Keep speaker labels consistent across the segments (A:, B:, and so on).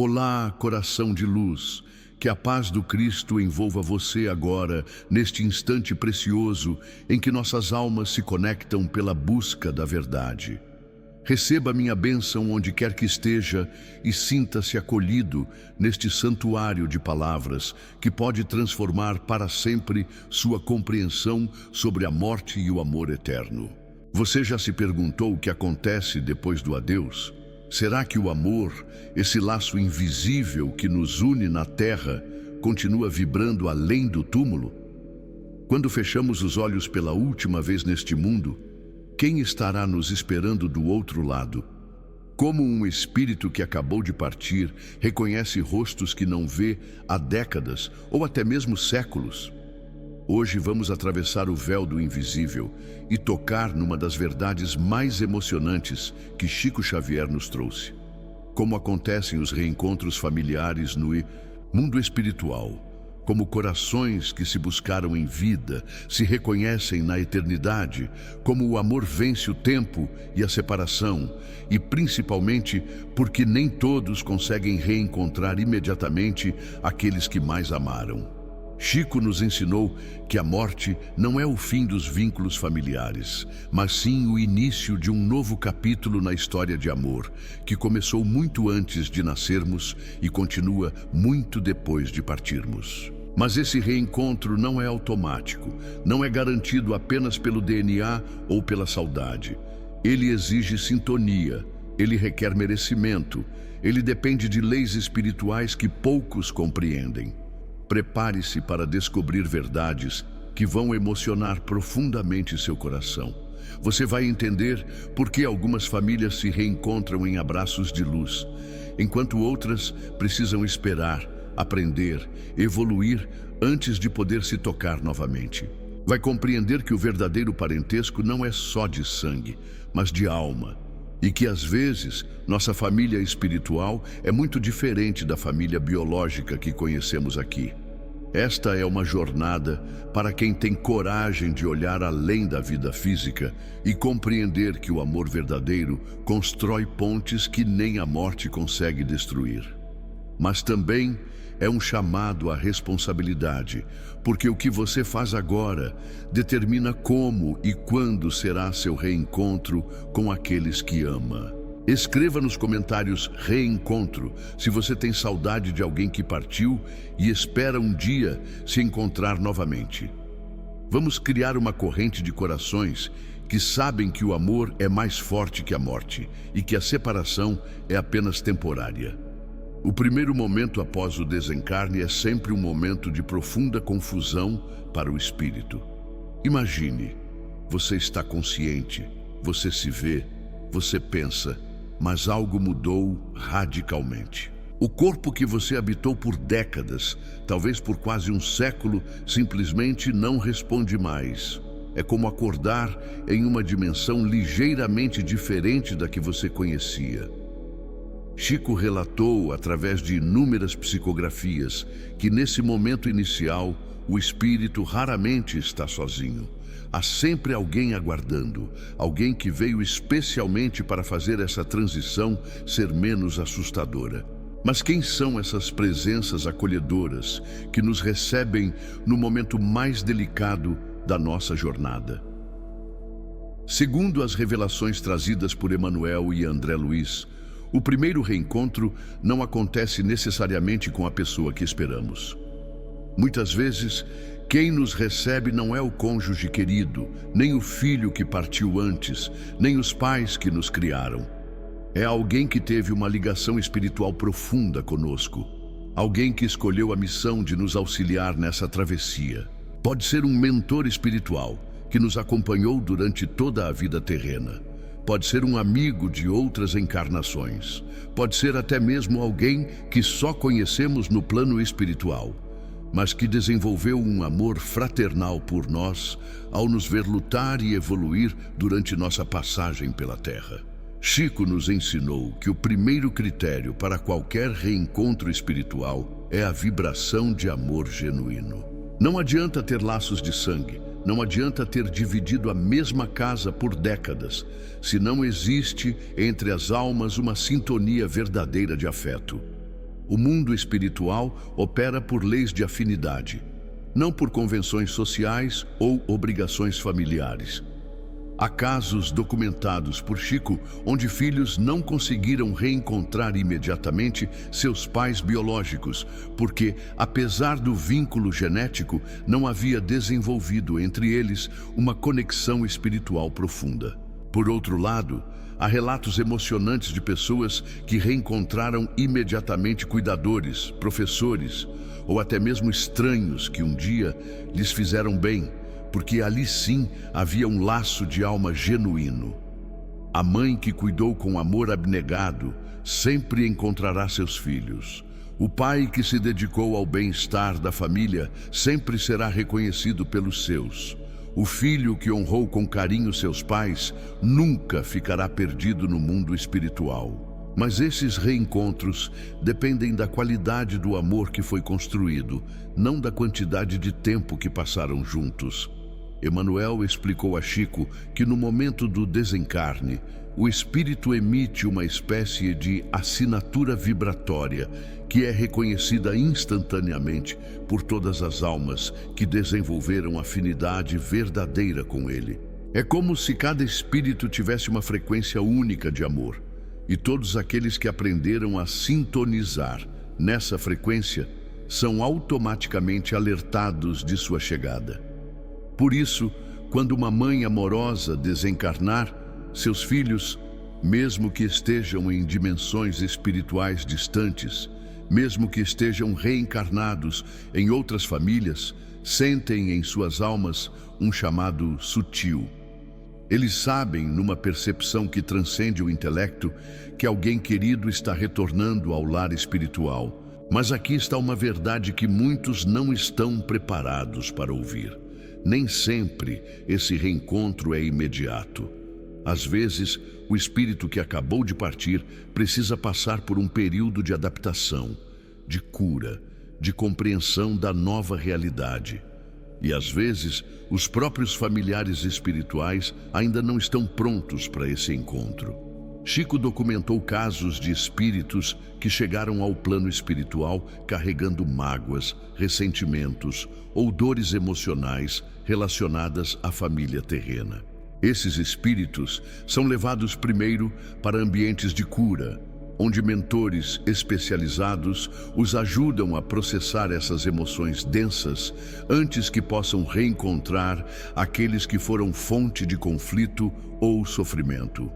A: Olá, coração de luz, que a paz do Cristo envolva você agora, neste instante precioso em que nossas almas se conectam pela busca da verdade. Receba minha bênção onde quer que esteja e sinta-se acolhido neste santuário de palavras que pode transformar para sempre sua compreensão sobre a morte e o amor eterno. Você já se perguntou o que acontece depois do adeus? Será que o amor, esse laço invisível que nos une na terra, continua vibrando além do túmulo? Quando fechamos os olhos pela última vez neste mundo, quem estará nos esperando do outro lado? Como um espírito que acabou de partir reconhece rostos que não vê há décadas ou até mesmo séculos? Hoje vamos atravessar o véu do invisível e tocar numa das verdades mais emocionantes que Chico Xavier nos trouxe. Como acontecem os reencontros familiares no mundo espiritual, como corações que se buscaram em vida, se reconhecem na eternidade, como o amor vence o tempo e a separação, e principalmente porque nem todos conseguem reencontrar imediatamente aqueles que mais amaram. Chico nos ensinou que a morte não é o fim dos vínculos familiares, mas sim o início de um novo capítulo na história de amor, que começou muito antes de nascermos e continua muito depois de partirmos. Mas esse reencontro não é automático, não é garantido apenas pelo DNA ou pela saudade. Ele exige sintonia, ele requer merecimento, ele depende de leis espirituais que poucos compreendem. Prepare-se para descobrir verdades que vão emocionar profundamente seu coração. Você vai entender por que algumas famílias se reencontram em abraços de luz, enquanto outras precisam esperar, aprender, evoluir antes de poder se tocar novamente. Vai compreender que o verdadeiro parentesco não é só de sangue, mas de alma. E que às vezes nossa família espiritual é muito diferente da família biológica que conhecemos aqui. Esta é uma jornada para quem tem coragem de olhar além da vida física e compreender que o amor verdadeiro constrói pontes que nem a morte consegue destruir. Mas também é um chamado à responsabilidade, porque o que você faz agora determina como e quando será seu reencontro com aqueles que ama. Escreva nos comentários reencontro se você tem saudade de alguém que partiu e espera um dia se encontrar novamente. Vamos criar uma corrente de corações que sabem que o amor é mais forte que a morte e que a separação é apenas temporária. O primeiro momento após o desencarne é sempre um momento de profunda confusão para o espírito. Imagine, você está consciente, você se vê, você pensa, mas algo mudou radicalmente. O corpo que você habitou por décadas, talvez por quase um século, simplesmente não responde mais. É como acordar em uma dimensão ligeiramente diferente da que você conhecia. Chico relatou, através de inúmeras psicografias, que nesse momento inicial, o espírito raramente está sozinho. Há sempre alguém aguardando, alguém que veio especialmente para fazer essa transição ser menos assustadora. Mas quem são essas presenças acolhedoras que nos recebem no momento mais delicado da nossa jornada? Segundo as revelações trazidas por Emmanuel e André Luiz, o primeiro reencontro não acontece necessariamente com a pessoa que esperamos. Muitas vezes, quem nos recebe não é o cônjuge querido, nem o filho que partiu antes, nem os pais que nos criaram. É alguém que teve uma ligação espiritual profunda conosco, alguém que escolheu a missão de nos auxiliar nessa travessia. Pode ser um mentor espiritual que nos acompanhou durante toda a vida terrena. Pode ser um amigo de outras encarnações. Pode ser até mesmo alguém que só conhecemos no plano espiritual, mas que desenvolveu um amor fraternal por nós ao nos ver lutar e evoluir durante nossa passagem pela Terra. Chico nos ensinou que o primeiro critério para qualquer reencontro espiritual é a vibração de amor genuíno. Não adianta ter laços de sangue, não adianta ter dividido a mesma casa por décadas, se não existe entre as almas uma sintonia verdadeira de afeto. O mundo espiritual opera por leis de afinidade, não por convenções sociais ou obrigações familiares. Há casos documentados por Chico onde filhos não conseguiram reencontrar imediatamente seus pais biológicos, porque, apesar do vínculo genético, não havia desenvolvido entre eles uma conexão espiritual profunda. Por outro lado, há relatos emocionantes de pessoas que reencontraram imediatamente cuidadores, professores ou até mesmo estranhos que um dia lhes fizeram bem, porque ali sim havia um laço de alma genuíno. A mãe que cuidou com amor abnegado sempre encontrará seus filhos. O pai que se dedicou ao bem-estar da família sempre será reconhecido pelos seus. O filho que honrou com carinho seus pais nunca ficará perdido no mundo espiritual. Mas esses reencontros dependem da qualidade do amor que foi construído, não da quantidade de tempo que passaram juntos. Emmanuel explicou a Chico que no momento do desencarne, o espírito emite uma espécie de assinatura vibratória que é reconhecida instantaneamente por todas as almas que desenvolveram afinidade verdadeira com ele. É como se cada espírito tivesse uma frequência única de amor, e todos aqueles que aprenderam a sintonizar nessa frequência são automaticamente alertados de sua chegada. Por isso, quando uma mãe amorosa desencarnar, seus filhos, mesmo que estejam em dimensões espirituais distantes, mesmo que estejam reencarnados em outras famílias, sentem em suas almas um chamado sutil. Eles sabem, numa percepção que transcende o intelecto, que alguém querido está retornando ao lar espiritual. Mas aqui está uma verdade que muitos não estão preparados para ouvir. Nem sempre esse reencontro é imediato. Às vezes, o espírito que acabou de partir precisa passar por um período de adaptação, de cura, de compreensão da nova realidade. E às vezes, os próprios familiares espirituais ainda não estão prontos para esse encontro. Chico documentou casos de espíritos que chegaram ao plano espiritual carregando mágoas, ressentimentos ou dores emocionais relacionadas à família terrena. Esses espíritos são levados primeiro para ambientes de cura, onde mentores especializados os ajudam a processar essas emoções densas antes que possam reencontrar aqueles que foram fonte de conflito ou sofrimento.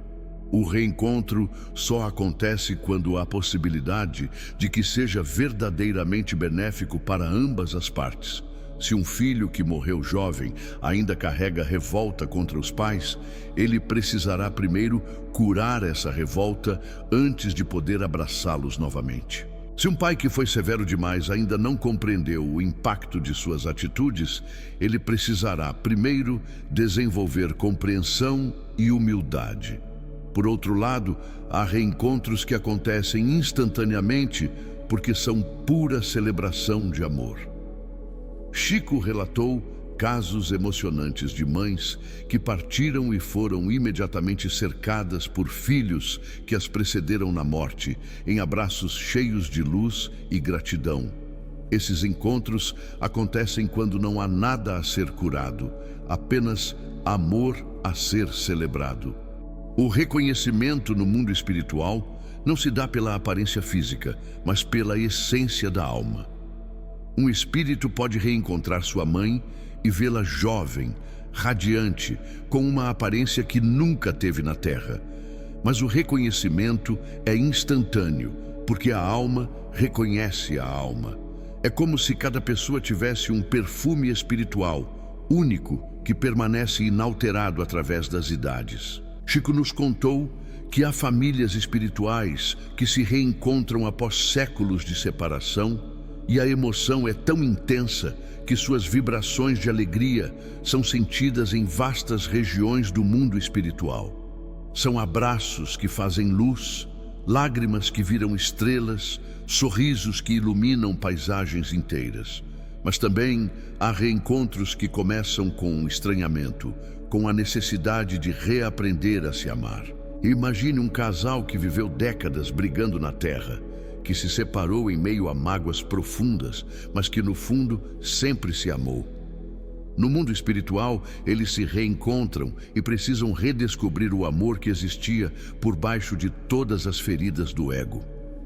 A: O reencontro só acontece quando há possibilidade de que seja verdadeiramente benéfico para ambas as partes. Se um filho que morreu jovem ainda carrega revolta contra os pais, ele precisará primeiro curar essa revolta antes de poder abraçá-los novamente. Se um pai que foi severo demais ainda não compreendeu o impacto de suas atitudes, ele precisará primeiro desenvolver compreensão e humildade. Por outro lado, há reencontros que acontecem instantaneamente porque são pura celebração de amor. Chico relatou casos emocionantes de mães que partiram e foram imediatamente cercadas por filhos que as precederam na morte, em abraços cheios de luz e gratidão. Esses encontros acontecem quando não há nada a ser curado, apenas amor a ser celebrado. O reconhecimento no mundo espiritual não se dá pela aparência física, mas pela essência da alma. Um espírito pode reencontrar sua mãe e vê-la jovem, radiante, com uma aparência que nunca teve na Terra. Mas o reconhecimento é instantâneo, porque a alma reconhece a alma. É como se cada pessoa tivesse um perfume espiritual, único, que permanece inalterado através das idades. Chico nos contou que há famílias espirituais que se reencontram após séculos de separação e a emoção é tão intensa que suas vibrações de alegria são sentidas em vastas regiões do mundo espiritual. São abraços que fazem luz, lágrimas que viram estrelas, sorrisos que iluminam paisagens inteiras. Mas também há reencontros que começam com estranhamento, com a necessidade de reaprender a se amar. Imagine um casal que viveu décadas brigando na terra que se separou em meio a mágoas profundas, mas que no fundo sempre se amou. No mundo espiritual, eles se reencontram e precisam redescobrir o amor que existia por baixo de todas as feridas do ego.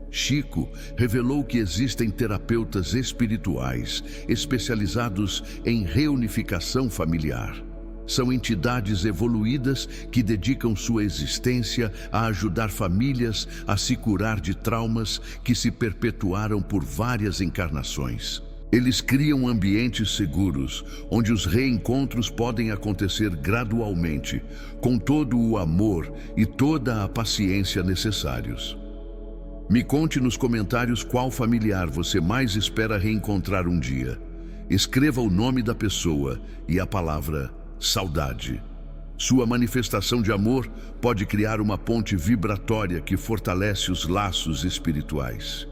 A: Chico revelou que existem terapeutas espirituais especializados em reunificação familiar. São entidades evoluídas que dedicam sua existência a ajudar famílias a se curar de traumas que se perpetuaram por várias encarnações. Eles criam ambientes seguros, onde os reencontros podem acontecer gradualmente, com todo o amor e toda a paciência necessários. Me conte nos comentários qual familiar você mais espera reencontrar um dia. Escreva o nome da pessoa e a palavra saudade. Sua manifestação de amor pode criar uma ponte vibratória que fortalece os laços espirituais.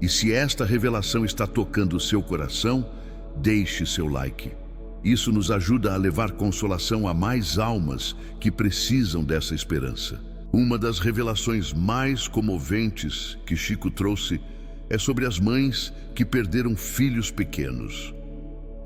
A: E se esta revelação está tocando o seu coração, deixe seu like. Isso nos ajuda a levar consolação a mais almas que precisam dessa esperança. Uma das revelações mais comoventes que Chico trouxe é sobre as mães que perderam filhos pequenos.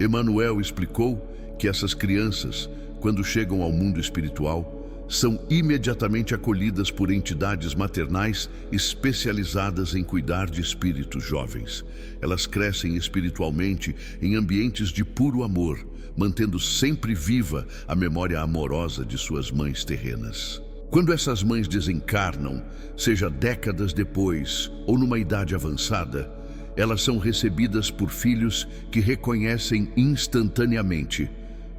A: Emmanuel explicou que essas crianças, quando chegam ao mundo espiritual, são imediatamente acolhidas por entidades maternais especializadas em cuidar de espíritos jovens. Elas crescem espiritualmente em ambientes de puro amor, mantendo sempre viva a memória amorosa de suas mães terrenas. Quando essas mães desencarnam, seja décadas depois ou numa idade avançada, elas são recebidas por filhos que reconhecem instantaneamente,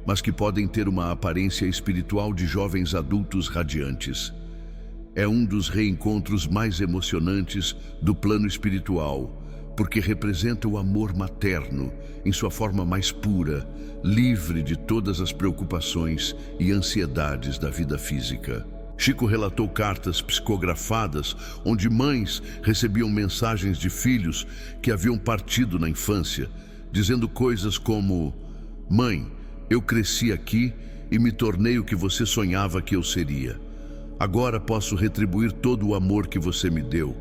A: mas que podem ter uma aparência espiritual de jovens adultos radiantes. É um dos reencontros mais emocionantes do plano espiritual, porque representa o amor materno em sua forma mais pura, livre de todas as preocupações e ansiedades da vida física. Chico relatou cartas psicografadas onde mães recebiam mensagens de filhos que haviam partido na infância, dizendo coisas como: "Mãe, eu cresci aqui e me tornei o que você sonhava que eu seria. Agora posso retribuir todo o amor que você me deu.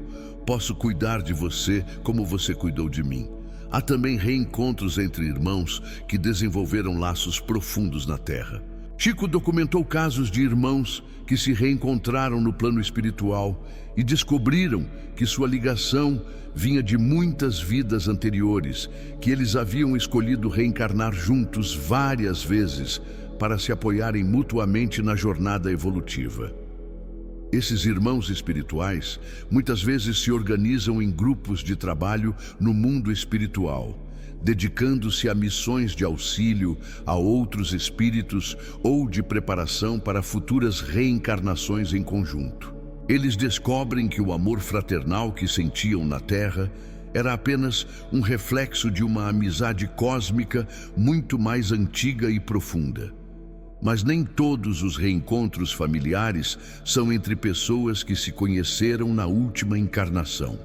A: Posso cuidar de você como você cuidou de mim." Há também reencontros entre irmãos que desenvolveram laços profundos na Terra. Chico documentou casos de irmãos que se reencontraram no plano espiritual e descobriram que sua ligação vinha de muitas vidas anteriores, que eles haviam escolhido reencarnar juntos várias vezes para se apoiarem mutuamente na jornada evolutiva. Esses irmãos espirituais muitas vezes se organizam em grupos de trabalho no mundo espiritual, dedicando-se a missões de auxílio a outros espíritos ou de preparação para futuras reencarnações em conjunto. Eles descobrem que o amor fraternal que sentiam na Terra era apenas um reflexo de uma amizade cósmica muito mais antiga e profunda. Mas nem todos os reencontros familiares são entre pessoas que se conheceram na última encarnação.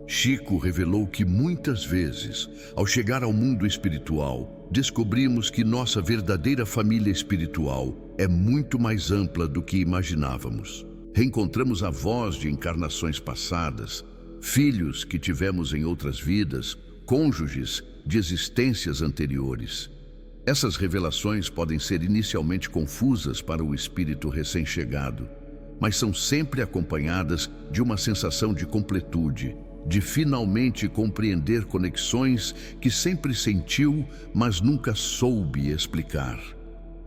A: Chico revelou que muitas vezes, ao chegar ao mundo espiritual, descobrimos que nossa verdadeira família espiritual é muito mais ampla do que imaginávamos. Reencontramos avós de encarnações passadas, filhos que tivemos em outras vidas, cônjuges de existências anteriores. Essas revelações podem ser inicialmente confusas para o espírito recém-chegado, mas são sempre acompanhadas de uma sensação de completude, de finalmente compreender conexões que sempre sentiu, mas nunca soube explicar.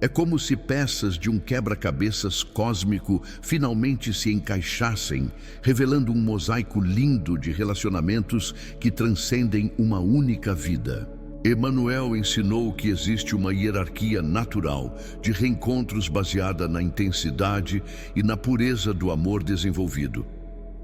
A: É como se peças de um quebra-cabeças cósmico finalmente se encaixassem, revelando um mosaico lindo de relacionamentos que transcendem uma única vida. Emmanuel ensinou que existe uma hierarquia natural de reencontros baseada na intensidade e na pureza do amor desenvolvido.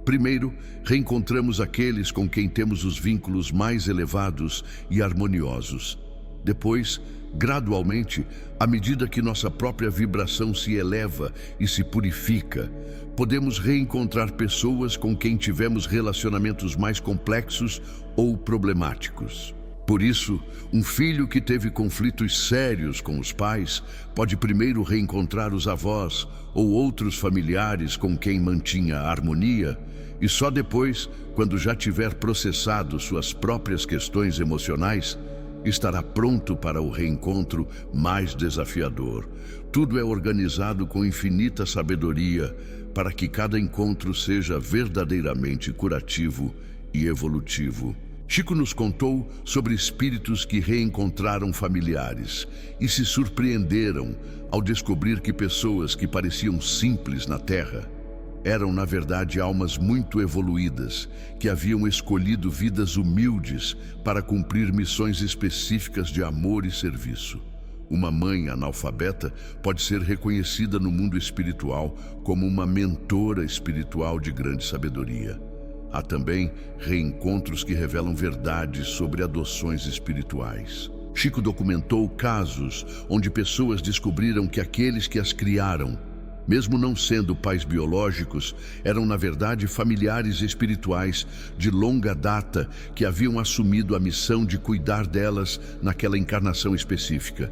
A: Primeiro, reencontramos aqueles com quem temos os vínculos mais elevados e harmoniosos. Depois, gradualmente, à medida que nossa própria vibração se eleva e se purifica, podemos reencontrar pessoas com quem tivemos relacionamentos mais complexos ou problemáticos. Por isso, um filho que teve conflitos sérios com os pais pode primeiro reencontrar os avós ou outros familiares com quem mantinha a harmonia, e só depois, quando já tiver processado suas próprias questões emocionais, estará pronto para o reencontro mais desafiador. Tudo é organizado com infinita sabedoria para que cada encontro seja verdadeiramente curativo e evolutivo. Chico nos contou sobre espíritos que reencontraram familiares e se surpreenderam ao descobrir que pessoas que pareciam simples na Terra eram, na verdade, almas muito evoluídas, que haviam escolhido vidas humildes para cumprir missões específicas de amor e serviço. Uma mãe analfabeta pode ser reconhecida no mundo espiritual como uma mentora espiritual de grande sabedoria. Há também reencontros que revelam verdades sobre adoções espirituais. Chico documentou casos onde pessoas descobriram que aqueles que as criaram, mesmo não sendo pais biológicos, eram na verdade familiares espirituais de longa data que haviam assumido a missão de cuidar delas naquela encarnação específica.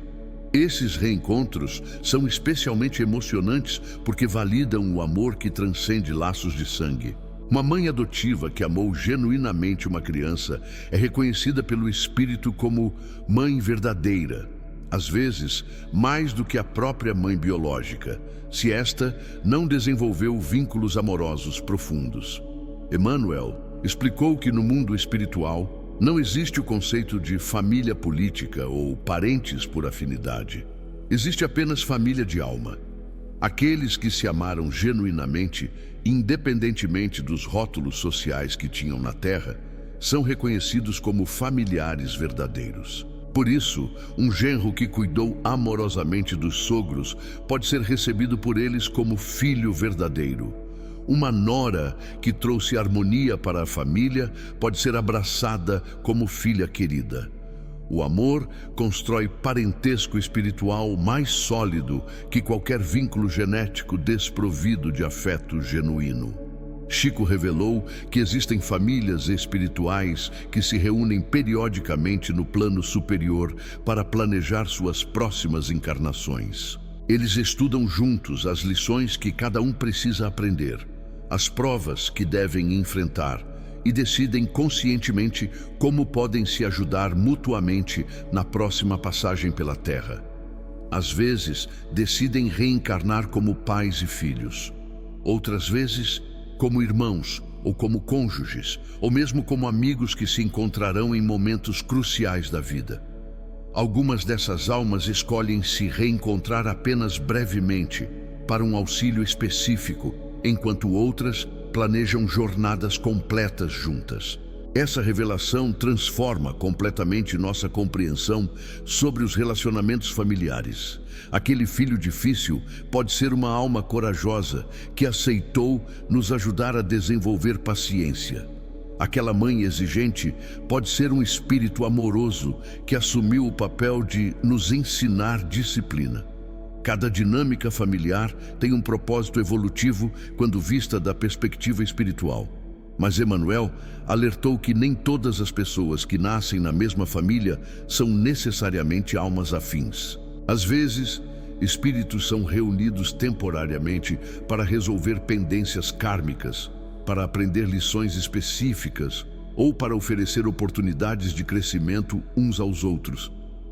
A: Esses reencontros são especialmente emocionantes porque validam o amor que transcende laços de sangue. Uma mãe adotiva que amou genuinamente uma criança é reconhecida pelo espírito como mãe verdadeira, às vezes mais do que a própria mãe biológica, se esta não desenvolveu vínculos amorosos profundos. Emmanuel explicou que no mundo espiritual não existe o conceito de família política ou parentes por afinidade. Existe apenas família de alma. Aqueles que se amaram genuinamente, independentemente dos rótulos sociais que tinham na Terra, são reconhecidos como familiares verdadeiros. Por isso, um genro que cuidou amorosamente dos sogros pode ser recebido por eles como filho verdadeiro. Uma nora que trouxe harmonia para a família pode ser abraçada como filha querida. O amor constrói parentesco espiritual mais sólido que qualquer vínculo genético desprovido de afeto genuíno. Chico revelou que existem famílias espirituais que se reúnem periodicamente no plano superior para planejar suas próximas encarnações. Eles estudam juntos as lições que cada um precisa aprender, as provas que devem enfrentar, e decidem conscientemente como podem se ajudar mutuamente na próxima passagem pela Terra. Às vezes, decidem reencarnar como pais e filhos. Outras vezes, como irmãos ou como cônjuges, ou mesmo como amigos que se encontrarão em momentos cruciais da vida. Algumas dessas almas escolhem se reencontrar apenas brevemente para um auxílio específico, enquanto outras planejam jornadas completas juntas. Essa revelação transforma completamente nossa compreensão sobre os relacionamentos familiares. Aquele filho difícil pode ser uma alma corajosa que aceitou nos ajudar a desenvolver paciência. Aquela mãe exigente pode ser um espírito amoroso que assumiu o papel de nos ensinar disciplina. Cada dinâmica familiar tem um propósito evolutivo quando vista da perspectiva espiritual. Mas Emmanuel alertou que nem todas as pessoas que nascem na mesma família são necessariamente almas afins. Às vezes, espíritos são reunidos temporariamente para resolver pendências kármicas, para aprender lições específicas ou para oferecer oportunidades de crescimento uns aos outros,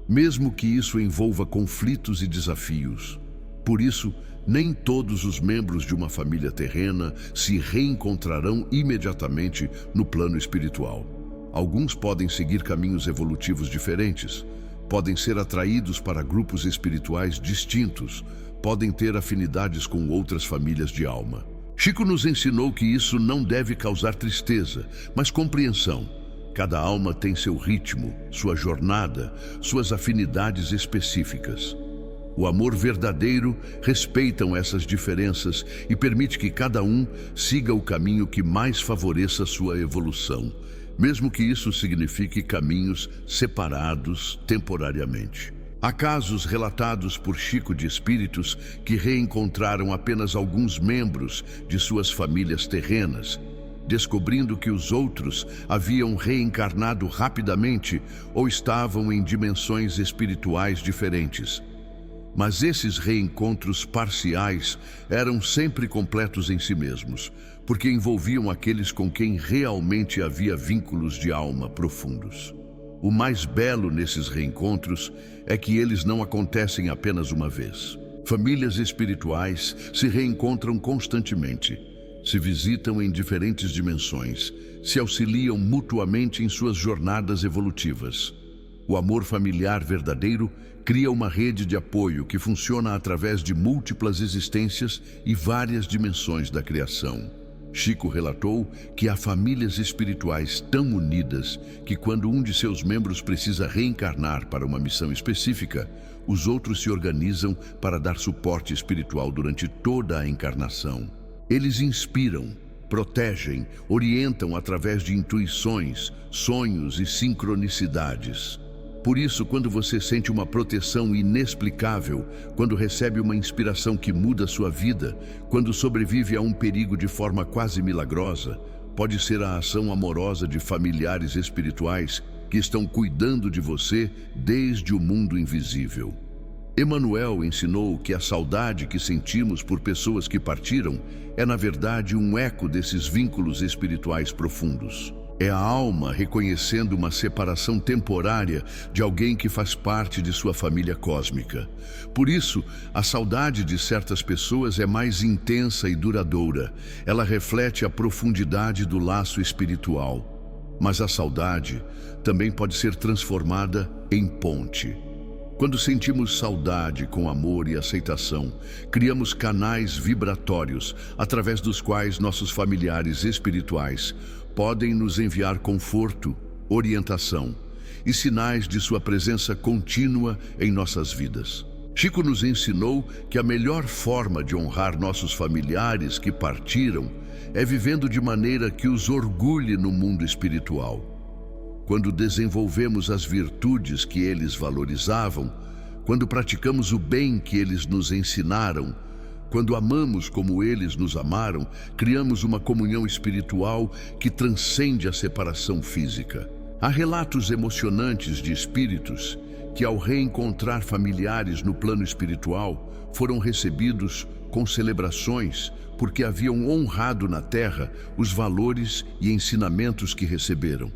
A: mesmo que isso envolva conflitos e desafios. Por isso, nem todos os membros de uma família terrena se reencontrarão imediatamente no plano espiritual. Alguns podem seguir caminhos evolutivos diferentes, podem ser atraídos para grupos espirituais distintos, podem ter afinidades com outras famílias de alma. Chico nos ensinou que isso não deve causar tristeza, mas compreensão. Cada alma tem seu ritmo, sua jornada, suas afinidades específicas. O amor verdadeiro respeita essas diferenças e permite que cada um siga o caminho que mais favoreça sua evolução, mesmo que isso signifique caminhos separados temporariamente. Há casos relatados por Chico de espíritos que reencontraram apenas alguns membros de suas famílias terrenas. descobrindo que os outros haviam reencarnado rapidamente ou estavam em dimensões espirituais diferentes. Mas esses reencontros parciais eram sempre completos em si mesmos, porque envolviam aqueles com quem realmente havia vínculos de alma profundos. O mais belo nesses reencontros é que eles não acontecem apenas uma vez. Famílias espirituais se reencontram constantemente, se visitam em diferentes dimensões, se auxiliam mutuamente em suas jornadas evolutivas. O amor familiar verdadeiro cria uma rede de apoio que funciona através de múltiplas existências e várias dimensões da criação. Chico relatou que há famílias espirituais tão unidas que quando um de seus membros precisa reencarnar para uma missão específica, os outros se organizam para dar suporte espiritual durante toda a encarnação. Eles inspiram, protegem, orientam através de intuições, sonhos e sincronicidades. Por isso, quando você sente uma proteção inexplicável, quando recebe uma inspiração que muda sua vida, quando sobrevive a um perigo de forma quase milagrosa, pode ser a ação amorosa de familiares espirituais que estão cuidando de você desde o mundo invisível. Emmanuel ensinou que a saudade que sentimos por pessoas que partiram é, na verdade, um eco desses vínculos espirituais profundos. É a alma reconhecendo uma separação temporária de alguém que faz parte de sua família cósmica. Por isso, a saudade de certas pessoas é mais intensa e duradoura. Ela reflete a profundidade do laço espiritual. Mas a saudade também pode ser transformada em ponte. Quando sentimos saudade com amor e aceitação, criamos canais vibratórios através dos quais nossos familiares espirituais podem nos enviar conforto, orientação e sinais de sua presença contínua em nossas vidas. Chico nos ensinou que a melhor forma de honrar nossos familiares que partiram é vivendo de maneira que os orgulhe no mundo espiritual. Quando desenvolvemos as virtudes que eles valorizavam, quando praticamos o bem que eles nos ensinaram, quando amamos como eles nos amaram, criamos uma comunhão espiritual que transcende a separação física. Há relatos emocionantes de espíritos que, ao reencontrar familiares no plano espiritual, foram recebidos com celebrações porque haviam honrado na terra os valores e ensinamentos que receberam.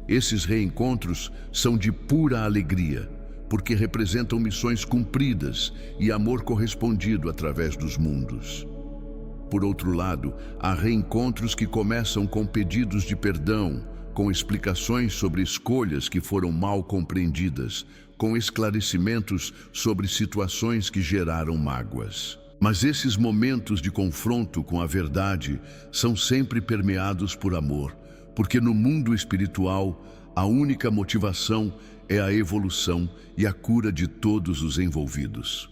A: Esses reencontros são de pura alegria, porque representam missões cumpridas e amor correspondido através dos mundos. Por outro lado, há reencontros que começam com pedidos de perdão, com explicações sobre escolhas que foram mal compreendidas, com esclarecimentos sobre situações que geraram mágoas. Mas esses momentos de confronto com a verdade são sempre permeados por amor, porque no mundo espiritual, a única motivação é a evolução e a cura de todos os envolvidos.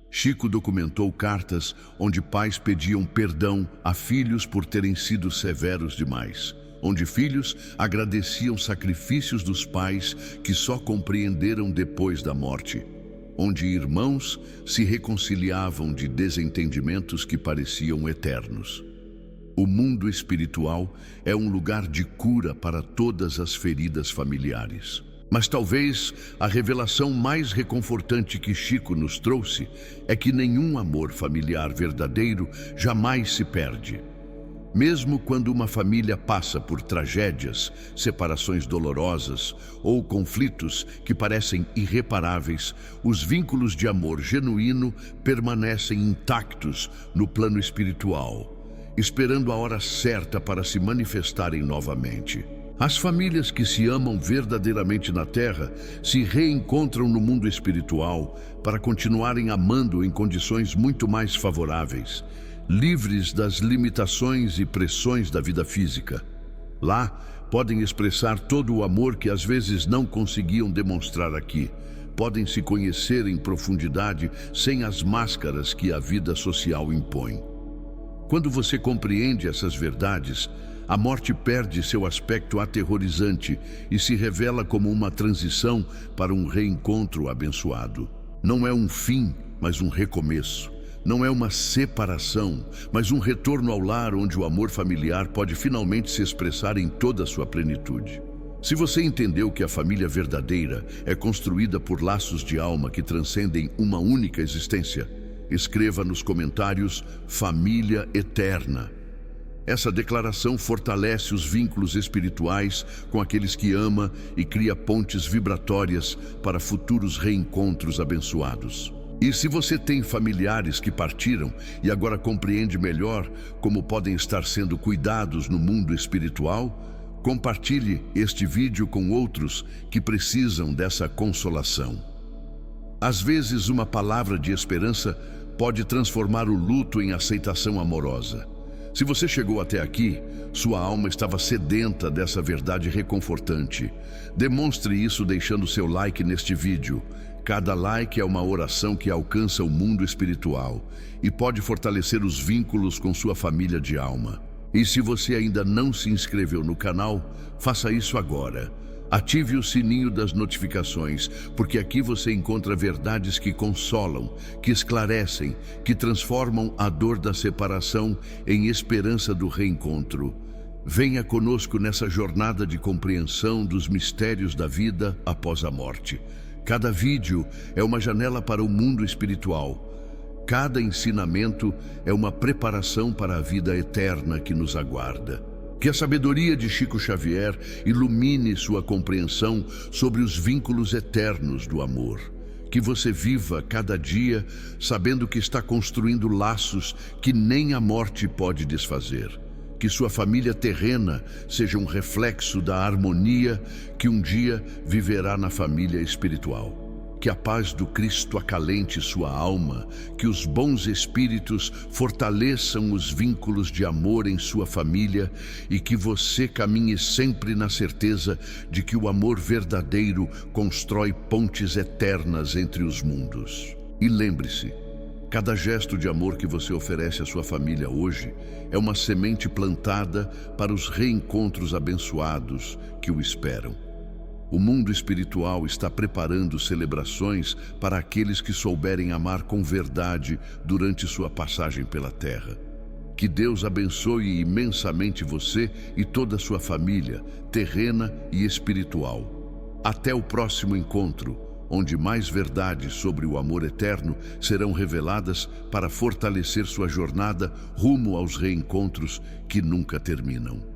A: Chico documentou cartas onde pais pediam perdão a filhos por terem sido severos demais, onde filhos agradeciam sacrifícios dos pais que só compreenderam depois da morte, onde irmãos se reconciliavam de desentendimentos que pareciam eternos. O mundo espiritual é um lugar de cura para todas as feridas familiares. Mas talvez a revelação mais reconfortante que Chico nos trouxe é que nenhum amor familiar verdadeiro jamais se perde. Mesmo quando uma família passa por tragédias, separações dolorosas ou conflitos que parecem irreparáveis, os vínculos de amor genuíno permanecem intactos no plano espiritual, esperando a hora certa para se manifestarem novamente. As famílias que se amam verdadeiramente na Terra se reencontram no mundo espiritual para continuarem amando em condições muito mais favoráveis, livres das limitações e pressões da vida física. Lá, podem expressar todo o amor que às vezes não conseguiam demonstrar aqui. Podem se conhecer em profundidade sem as máscaras que a vida social impõe. Quando você compreende essas verdades, a morte perde seu aspecto aterrorizante e se revela como uma transição para um reencontro abençoado. Não é um fim, mas um recomeço. não é uma separação, mas um retorno ao lar onde o amor familiar pode finalmente se expressar em toda a sua plenitude. Se você entendeu que a família verdadeira é construída por laços de alma que transcendem uma única existência, escreva nos comentários família eterna. Essa declaração fortalece os vínculos espirituais com aqueles que ama e cria pontes vibratórias para futuros reencontros abençoados. E se você tem familiares que partiram e agora compreende melhor como podem estar sendo cuidados no mundo espiritual, compartilhe este vídeo com outros que precisam dessa consolação. Às vezes, uma palavra de esperança pode transformar o luto em aceitação amorosa. Se você chegou até aqui, sua alma estava sedenta dessa verdade reconfortante. Demonstre isso deixando seu like neste vídeo. Cada like é uma oração que alcança o mundo espiritual e pode fortalecer os vínculos com sua família de alma. E se você ainda não se inscreveu no canal, faça isso agora. Ative o sininho das notificações, porque aqui você encontra verdades que consolam, que esclarecem, que transformam a dor da separação em esperança do reencontro. Venha conosco nessa jornada de compreensão dos mistérios da vida após a morte. Cada vídeo é uma janela para o mundo espiritual. Cada ensinamento é uma preparação para a vida eterna que nos aguarda. Que a sabedoria de Chico Xavier ilumine sua compreensão sobre os vínculos eternos do amor. Que você viva cada dia sabendo que está construindo laços que nem a morte pode desfazer. Que sua família terrena seja um reflexo da harmonia que um dia viverá na família espiritual. Que a paz do Cristo acalente sua alma, que os bons espíritos fortaleçam os vínculos de amor em sua família e que você caminhe sempre na certeza de que o amor verdadeiro constrói pontes eternas entre os mundos. E lembre-se, cada gesto de amor que você oferece à sua família hoje é uma semente plantada para os reencontros abençoados que o esperam. O mundo espiritual está preparando celebrações para aqueles que souberem amar com verdade durante sua passagem pela terra. Que Deus abençoe imensamente você e toda a sua família, terrena e espiritual. Até o próximo encontro, onde mais verdades sobre o amor eterno serão reveladas para fortalecer sua jornada rumo aos reencontros que nunca terminam.